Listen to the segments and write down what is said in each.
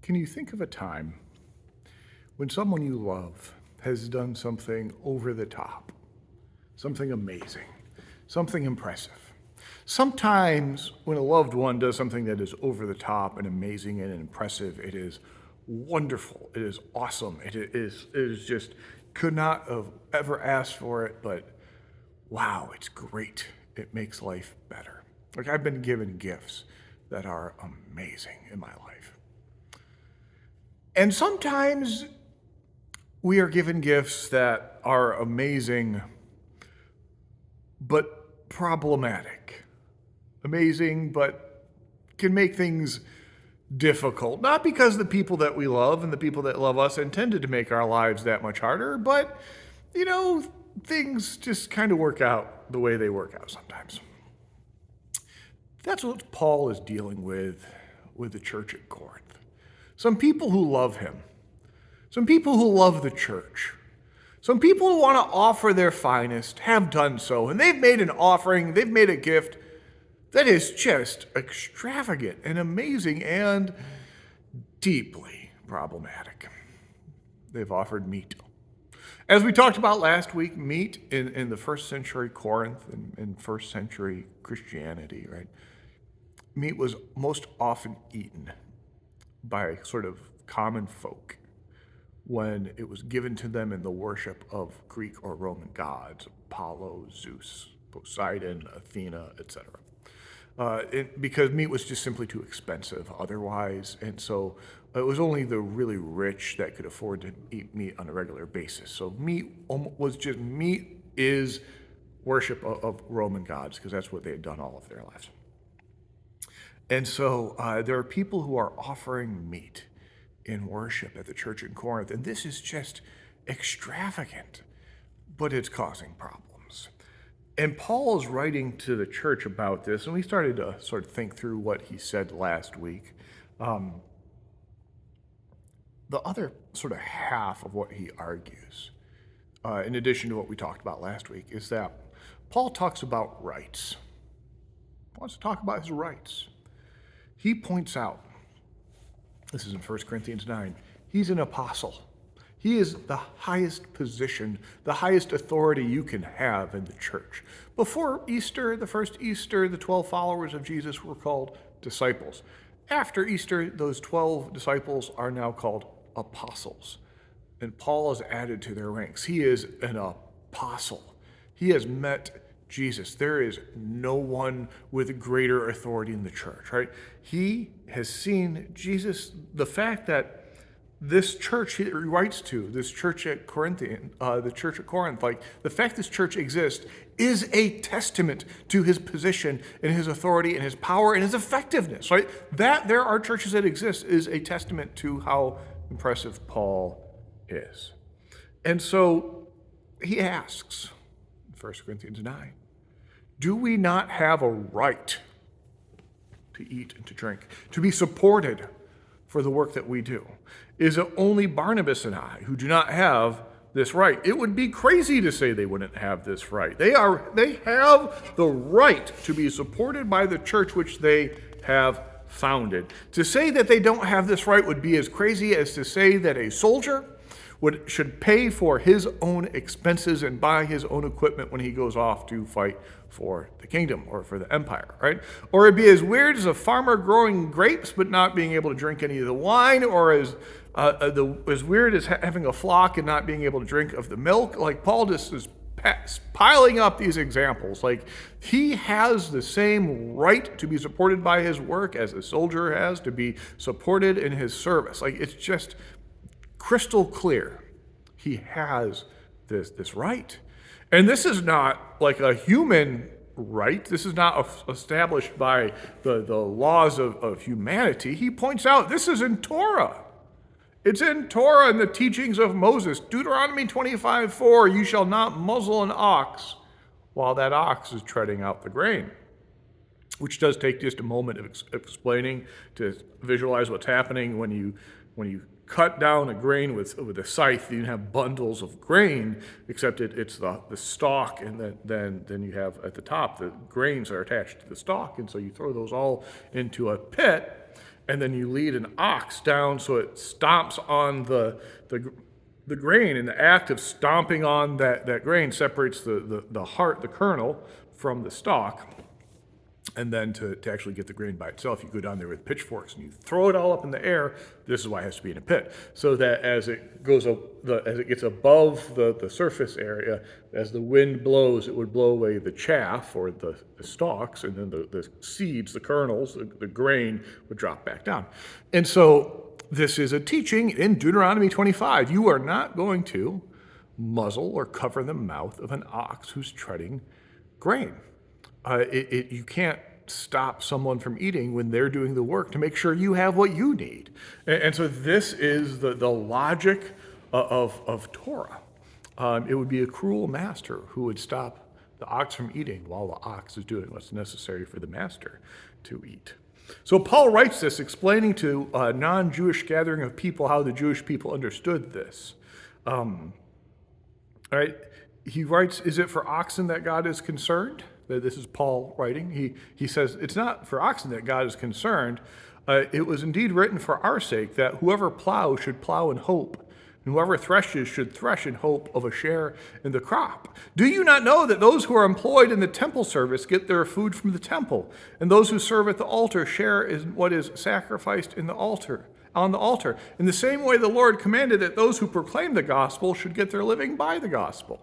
Can you think of a time when someone you love has done something over the top, something amazing, something impressive? Sometimes when a loved one does something that is over the top and amazing and impressive, it is wonderful, it is awesome, it is just could not have ever asked for it, but wow, it's great. It makes life better. Like I've been given gifts that are amazing in my life. And sometimes we are given gifts that are amazing, but problematic. Amazing, but can make things difficult. Not because the people that we love and the people that love us intended to make our lives that much harder, but, things just kind of work out the way they work out sometimes. That's what Paul is dealing with the church at Corinth. Some people who love him. Some people who love the church. Some people who want to offer their finest have done so, and they've made an offering, they've made a gift that is just extravagant and amazing and deeply problematic. They've offered meat. As we talked about last week, meat in the first century Corinth and in first century Christianity, right? Meat was most often eaten by sort of common folk when it was given to them in the worship of Greek or Roman gods, Apollo, Zeus, Poseidon, Athena, etc. Because meat was just simply too expensive otherwise, and so it was only the really rich that could afford to eat meat on a regular basis. So meat is worship of Roman gods, because that's what they had done all of their lives. And so there are people who are offering meat in worship at the church in Corinth, and this is just extravagant, but it's causing problems. And Paul is writing to the church about this, and we started to sort of think through what he said last week. The other sort of half of what he argues, in addition to what we talked about last week, is that Paul talks about rights. He wants to talk about his rights. He points out, this is in 1 Corinthians 9, he's an apostle. He is the highest position, the highest authority you can have in the church. Before Easter, the first Easter, the 12 followers of Jesus were called disciples. After Easter, those 12 disciples are now called apostles. And Paul is added to their ranks. He is an apostle. He has met Jesus. There is no one with greater authority in the church, right? He has seen Jesus. The fact that this church he writes to, this church at Corinth, like the fact this church exists is a testament to his position and his authority and his power and his effectiveness, right? That there are churches that exist is a testament to how impressive Paul is. And so he asks, 1 Corinthians 9, do we not have a right to eat and to drink, to be supported for the work that we do? Is it only Barnabas and I who do not have this right? It would be crazy to say they wouldn't have this right. They have the right to be supported by the church which they have founded. To say that they don't have this right would be as crazy as to say that a soldier should pay for his own expenses and buy his own equipment when he goes off to fight for the kingdom or for the empire, right? Or it'd be as weird as a farmer growing grapes but not being able to drink any of the wine, or as weird as having a flock and not being able to drink of the milk. Like Paul just is piling up these examples. Like he has the same right to be supported by his work as a soldier has to be supported in his service. Like it's just crystal clear. He has this right. And this is not like a human right. This is not established by the laws of humanity. He points out this is in Torah. It's in Torah and the teachings of Moses. Deuteronomy 25:4, you shall not muzzle an ox while that ox is treading out the grain. Which does take just a moment of explaining to visualize what's happening when you cut down a grain with a scythe, you have bundles of grain, except it's the stalk, and then you have at the top, the grains are attached to the stalk, and so you throw those all into a pit, and then you lead an ox down so it stomps on the grain, and the act of stomping on that grain separates the heart, the kernel, from the stalk. And then to actually get the grain by itself, you go down there with pitchforks and you throw it all up in the air. This is why it has to be in a pit, so that as it goes up, as it gets above the surface area, as the wind blows, it would blow away the chaff or the stalks, and then the seeds, the kernels, the grain would drop back down. And so this is a teaching in Deuteronomy 25. You are not going to muzzle or cover the mouth of an ox who's treading grain. You can't stop someone from eating when they're doing the work to make sure you have what you need. And so this is the logic of Torah. It would be a cruel master who would stop the ox from eating while the ox is doing what's necessary for the master to eat. So Paul writes this, explaining to a non-Jewish gathering of people how the Jewish people understood this. All right, he writes, is it for oxen that God is concerned? This is Paul writing. He says, it's not for oxen that God is concerned. It was indeed written for our sake that whoever plows should plow in hope, and whoever threshes should thresh in hope of a share in the crop. Do you not know that those who are employed in the temple service get their food from the temple, and those who serve at the altar share in what is sacrificed on the altar? In the same way, the Lord commanded that those who proclaim the gospel should get their living by the gospel.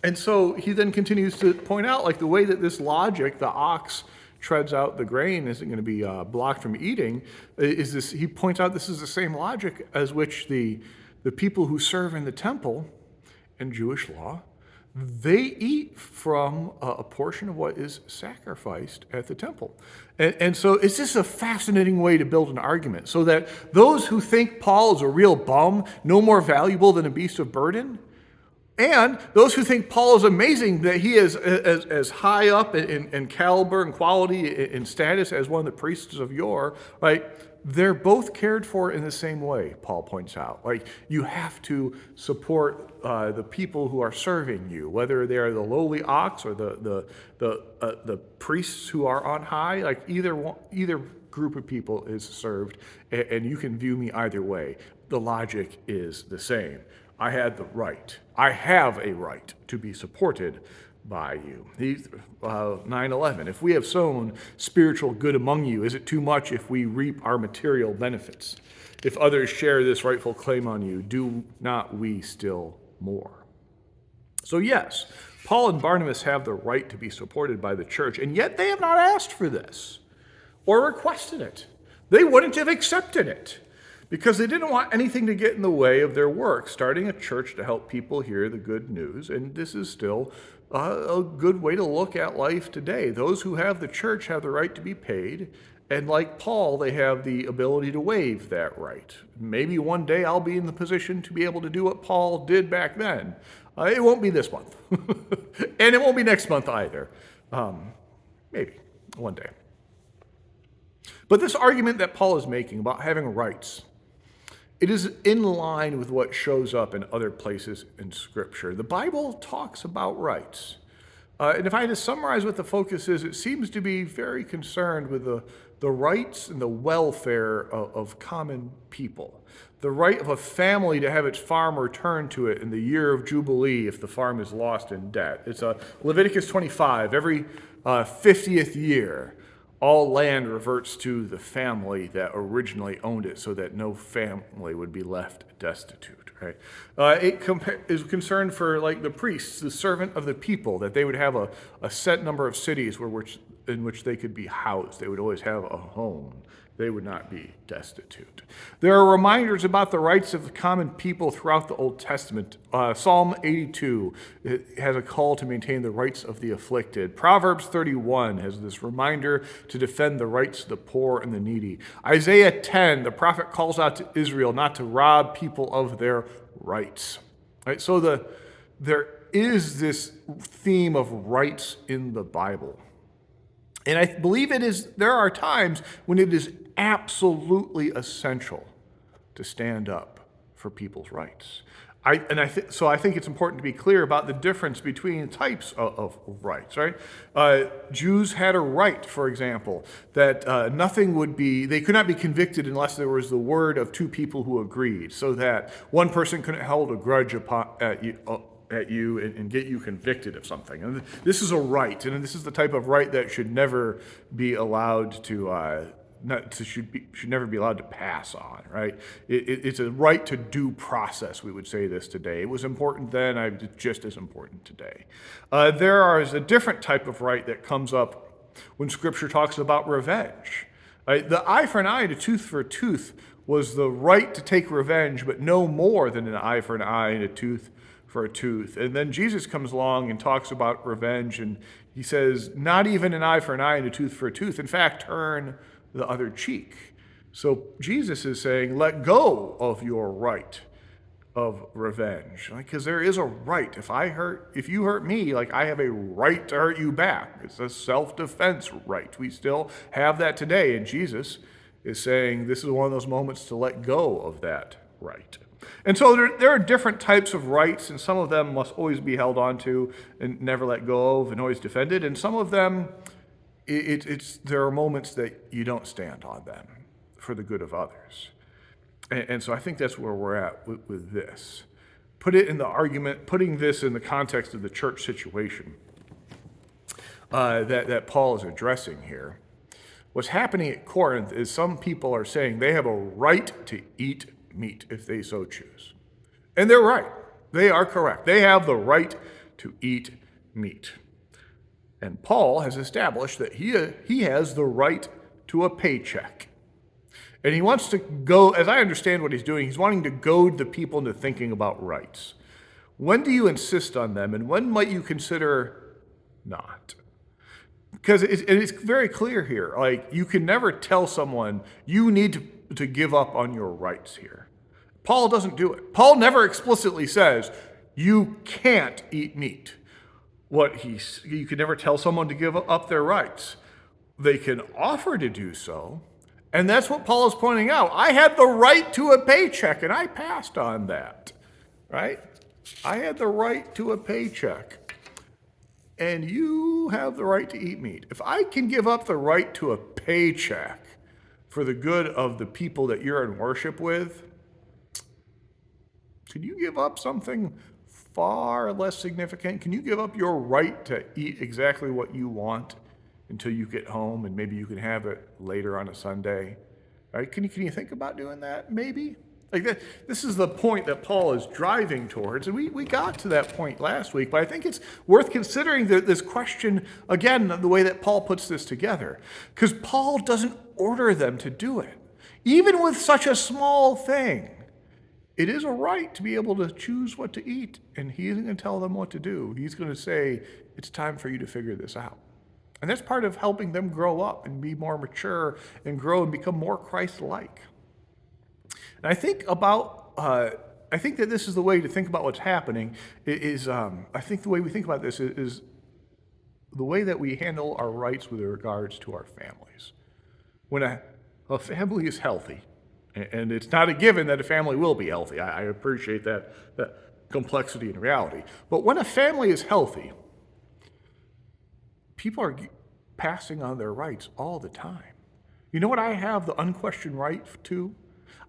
And so he then continues to point out, like, the way that this logic, the ox treads out the grain, isn't going to be blocked from eating, is this. He points out this is the same logic as which the people who serve in the temple in Jewish law, they eat from a portion of what is sacrificed at the temple. And so it's just a fascinating way to build an argument, so that those who think Paul is a real bum, no more valuable than a beast of burden, and those who think Paul is amazing, that he is as high up in caliber and quality and status as one of the priests of yore, right? They're both cared for in the same way, Paul points out. Like, you have to support the people who are serving you, whether they are the lowly ox or the priests who are on high. Like, either group of people is served, and you can view me either way. The logic is the same. I have a right to be supported by you. 9:11, if we have sown spiritual good among you, is it too much if we reap our material benefits? If others share this rightful claim on you, do not we still more? So yes, Paul and Barnabas have the right to be supported by the church, and yet they have not asked for this or requested it. They wouldn't have accepted it, because they didn't want anything to get in the way of their work, starting a church to help people hear the good news. And this is still a good way to look at life today. Those who have the church have the right to be paid, and like Paul, they have the ability to waive that right. Maybe one day I'll be in the position to be able to do what Paul did back then. It won't be this month, and it won't be next month either. Maybe one day. But this argument that Paul is making about having rights, it is in line with what shows up in other places in Scripture. The Bible talks about rights. And if I had to summarize what the focus is, it seems to be very concerned with the rights and the welfare of common people. The right of a family to have its farm returned to it in the year of Jubilee if the farm is lost in debt. It's Leviticus 25, every 50th year. All land reverts to the family that originally owned it, so that no family would be left destitute. Right? It is concerned for, like, the priests, the servant of the people, that they would have a set number of cities in which they could be housed. They would always have a home. They would not be destitute. There are reminders about the rights of the common people throughout the Old Testament. Psalm 82 has a call to maintain the rights of the afflicted. Proverbs 31 has this reminder to defend the rights of the poor and the needy. Isaiah 10, the prophet calls out to Israel not to rob people of their rights. Right? So there is this theme of rights in the Bible. And I believe there are times when it is absolutely essential to stand up for people's rights. I think it's important to be clear about the difference between types of rights, right? Jews had a right, for example, that they could not be convicted unless there was the word of two people who agreed, so that one person couldn't hold a grudge at you and get you convicted of something. And this is a right, and this is the type of right that should never be allowed should never be allowed to pass on, right? It's a right to due process, we would say this today. It was important then, it's just as important today. There is a different type of right that comes up when Scripture talks about revenge. Right? The eye for an eye and a tooth for a tooth was the right to take revenge, but no more than an eye for an eye and a tooth for a tooth. And then Jesus comes along and talks about revenge, and he says, not even an eye for an eye and a tooth for a tooth. In fact, turn the other cheek. So Jesus is saying, let go of your right of revenge, because there is a right. If you hurt me, I have a right to hurt you back. It's a self-defense right. We still have that today, and Jesus is saying this is one of those moments to let go of that right. And so there are different types of rights, and some of them must always be held on to and never let go of and always defended, and some of them there are moments that you don't stand on them for the good of others. And so I think that's where we're at with this. Putting this in the context of the church situation that Paul is addressing here. What's happening at Corinth is some people are saying they have a right to eat meat if they so choose. And they're right. They are correct. They have the right to eat meat. And Paul has established that he has the right to a paycheck. And he wants to go, as I understand what he's doing, he's wanting to goad the people into thinking about rights. When do you insist on them, and when might you consider not? Because it's very clear here. You can never tell someone, you need to give up on your rights here. Paul doesn't do it. Paul never explicitly says, you can't eat meat. You can never tell someone to give up their rights. They can offer to do so, and that's what Paul is pointing out. I had the right to a paycheck, and I passed on that, right? I had the right to a paycheck, and you have the right to eat meat. If I can give up the right to a paycheck for the good of the people that you're in worship with, could you give up something far less significant? Can you give up your right to eat exactly what you want until you get home, and maybe you can have it later on a Sunday? Right? Can you think about doing that? Maybe. This is the point that Paul is driving towards, and we got to that point last week, but I think it's worth considering this question again, the way that Paul puts this together, because Paul doesn't order them to do it. Even with such a small thing, it is a right to be able to choose what to eat, and he isn't going to tell them what to do. He's going to say, it's time for you to figure this out. And that's part of helping them grow up and be more mature and grow and become more Christ-like. And I think that this is the way to think about what's happening. I think the way we think about this is the way that we handle our rights with regards to our families. When a family is healthy, and it's not a given that a family will be healthy. I appreciate that complexity and reality. But when a family is healthy, people are passing on their rights all the time. You know what I have the unquestioned right to?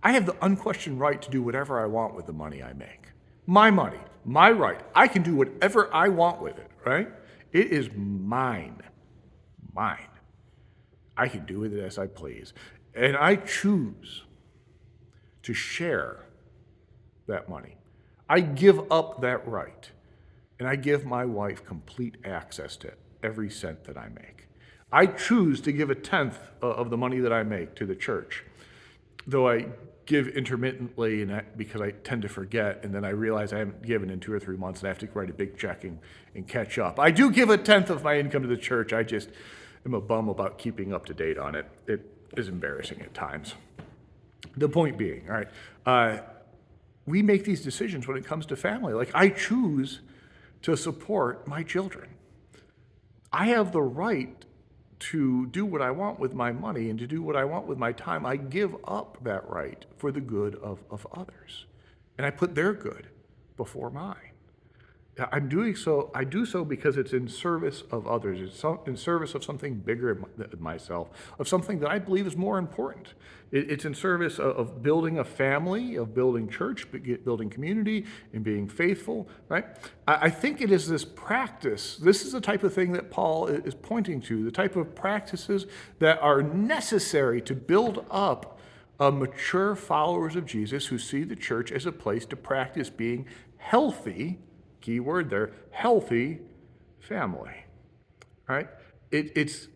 I have the unquestioned right to do whatever I want with the money I make. My money, my right. I can do whatever I want with it, right? It is mine. Mine. I can do with it as I please. And I choose to share that money. I give up that right, and I give my wife complete access to every cent that I make. I choose to give 1/10 of the money that I make to the church, though I give intermittently because I tend to forget, and then I realize I haven't given in 2 or 3 months, and I have to write a big check and catch up. I do give 1/10 of my income to the church. I just am a bum about keeping up to date on it. It is embarrassing at times. The point being, all right, we make these decisions when it comes to family. I choose to support my children. I have the right to do what I want with my money and to do what I want with my time, I give up that right for the good of others. And I put their good before mine. I'm doing so, I do so because it's in service of others. It's in service of something bigger than myself, of something that I believe is more important. It's in service of building a family, of building church, building community, and being faithful, right? I think it is this practice. This is the type of thing that Paul is pointing to, the type of practices that are necessary to build up mature followers of Jesus who see the church as a place to practice being healthy, key word there, healthy family, right? It's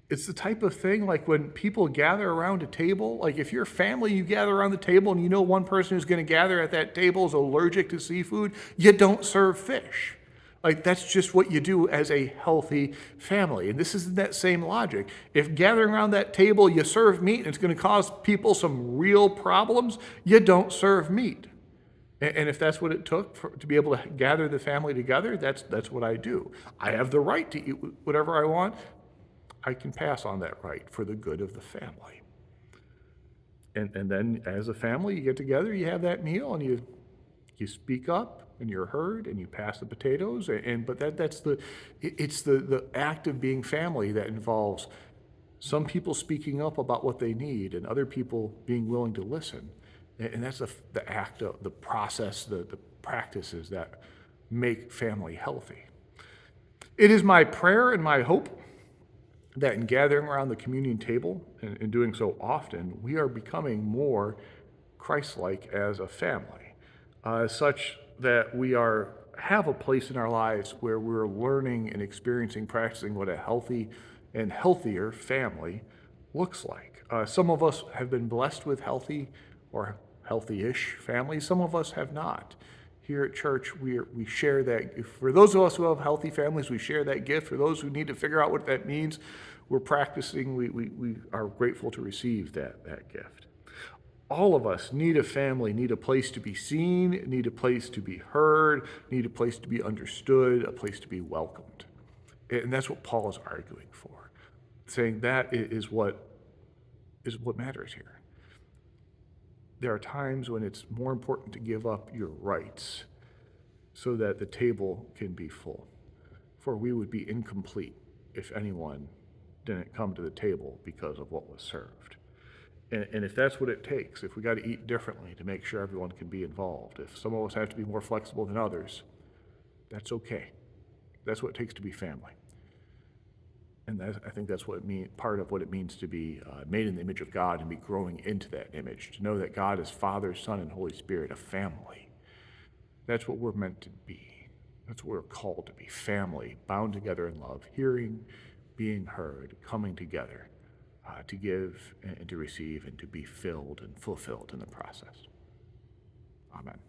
the type of thing like when people gather around a table, like if you're family, you gather around the table and you know one person who's going to gather at that table is allergic to seafood, you don't serve fish. Like that's just what you do as a healthy family. And this is that same logic. If gathering around that table you serve meat and it's going to cause people some real problems, you don't serve meat. And if that's what it took to be able to gather the family together, that's what I do. I have the right to eat whatever I want. I can pass on that right for the good of the family. And then as a family, you get together, you have that meal, and you speak up, and you're heard, and you pass the potatoes. But that's the act of being family that involves some people speaking up about what they need, and other people being willing to listen. And that's the act of the process, the practices that make family healthy. It is my prayer and my hope that in gathering around the communion table and doing so often, we are becoming more Christ-like as a family, such that we have a place in our lives where we're learning and experiencing, practicing what a healthy and healthier family looks like. Some of us have been blessed with healthy or healthy-ish families. Some of us have not. Here at church, we share that. For those of us who have healthy families, we share that gift. For those who need to figure out what that means, we're practicing. We are grateful to receive that gift. All of us need a family, need a place to be seen, need a place to be heard, need a place to be understood, a place to be welcomed. And that's what Paul is arguing for, saying that is what matters here. There are times when it's more important to give up your rights so that the table can be full. For we would be incomplete if anyone didn't come to the table because of what was served. And if that's what it takes, if we got to eat differently to make sure everyone can be involved, if some of us have to be more flexible than others, that's okay. That's what it takes to be family. And I think that's part of what it means to be made in the image of God and be growing into that image, to know that God is Father, Son, and Holy Spirit, a family. That's what we're meant to be. That's what we're called to be, family, bound together in love, hearing, being heard, coming together to give and to receive and to be filled and fulfilled in the process. Amen.